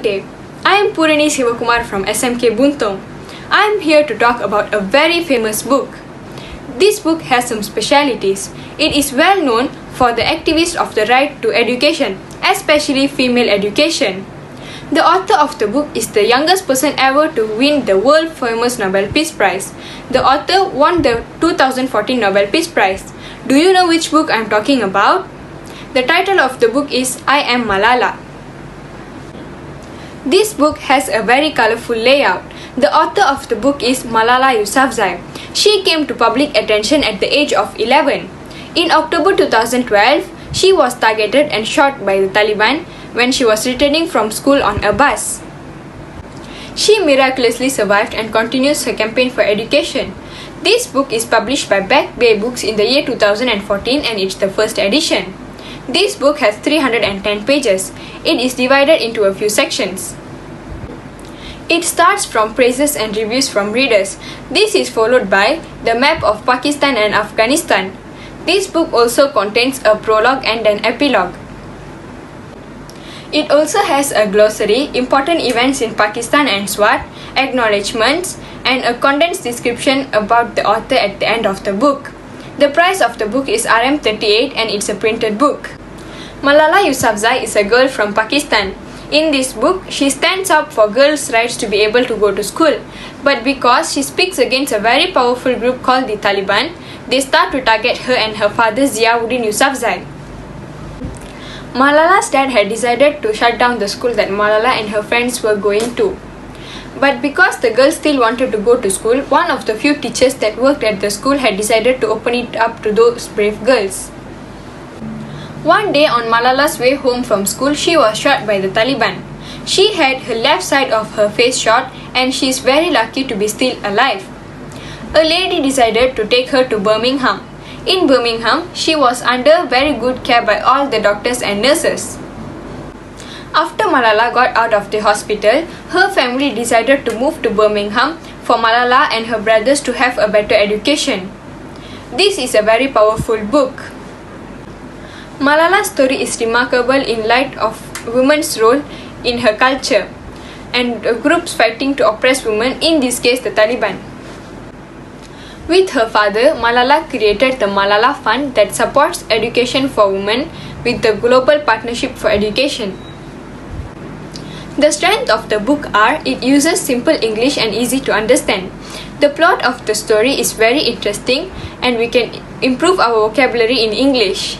day, I am Pureny Sivakumar from SMK Buntong. I am here to talk about a very famous book. This book has some specialities. It is well known for the activists of the right to education, especially female education. The author of the book is the youngest person ever to win the world famous Nobel Peace Prize. The author won the 2014 Nobel Peace Prize. Do you know which book I am talking about? The title of the book is I Am Malala. This book has a very colorful layout. The author of the book is Malala Yousafzai. She came to public attention at the age of 11. In October 2012, she was targeted and shot by the Taliban when she was returning from school on a bus. She miraculously survived and continues her campaign for education. This book is published by Back Bay Books in the year 2014 and it's the first edition. This book has 310 pages. It is divided into a few sections. It starts from praises and reviews from readers. This is followed by the map of Pakistan and Afghanistan. This book also contains a prologue and an epilogue. It also has a glossary, important events in Pakistan and SWAT, acknowledgements, and a condensed description about the author at the end of the book. The price of the book is Rm38 and it's a printed book. Malala Yousafzai is a girl from Pakistan. In this book, she stands up for girls' rights to be able to go to school. But because she speaks against a very powerful group called the Taliban, they start to target her and her father Ziauddin Yousafzai. Malala's dad had decided to shut down the school that Malala and her friends were going to. But because the girls still wanted to go to school, one of the few teachers that worked at the school had decided to open it up to those brave girls. One day on Malala's way home from school, she was shot by the Taliban. She had her left side of her face shot and she is very lucky to be still alive. A lady decided to take her to Birmingham. In Birmingham, she was under very good care by all the doctors and nurses. After Malala got out of the hospital, her family decided to move to Birmingham for Malala and her brothers to have a better education. This is a very powerful book. Malala's story is remarkable in light of women's role in her culture and groups fighting to oppress women, in this case the Taliban. With her father, Malala created the Malala Fund that supports education for women with the Global Partnership for Education. The strength of the book are it uses simple English and easy to understand. The plot of the story is very interesting and we can improve our vocabulary in English.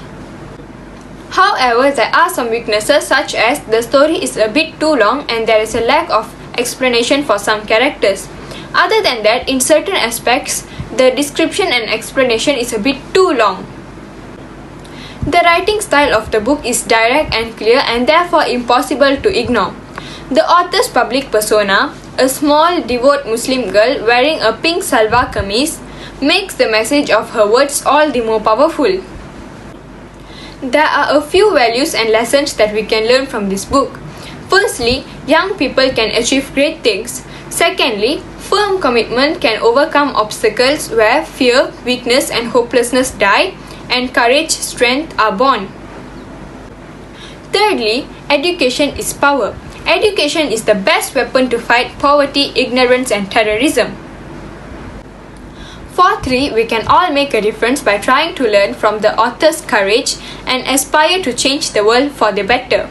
However, there are some weaknesses such as the story is a bit too long and there is a lack of explanation for some characters. Other than that, in certain aspects, the description and explanation is a bit too long. The writing style of the book is direct and clear and therefore impossible to ignore. The author's public persona, a small devout Muslim girl wearing a pink salwar kameez, makes the message of her words all the more powerful. There are a few values and lessons that we can learn from this book. Firstly, young people can achieve great things. Secondly, firm commitment can overcome obstacles where fear, weakness and hopelessness die, and courage, strength are born. Thirdly, education is power. Education is the best weapon to fight poverty, ignorance and terrorism. Fourthly, we can all make a difference by trying to learn from the author's courage and aspire to change the world for the better.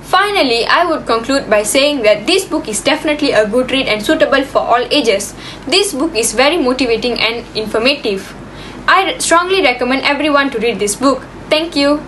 Finally, I would conclude by saying that this book is definitely a good read and suitable for all ages. This book is very motivating and informative. I strongly recommend everyone to read this book. Thank you.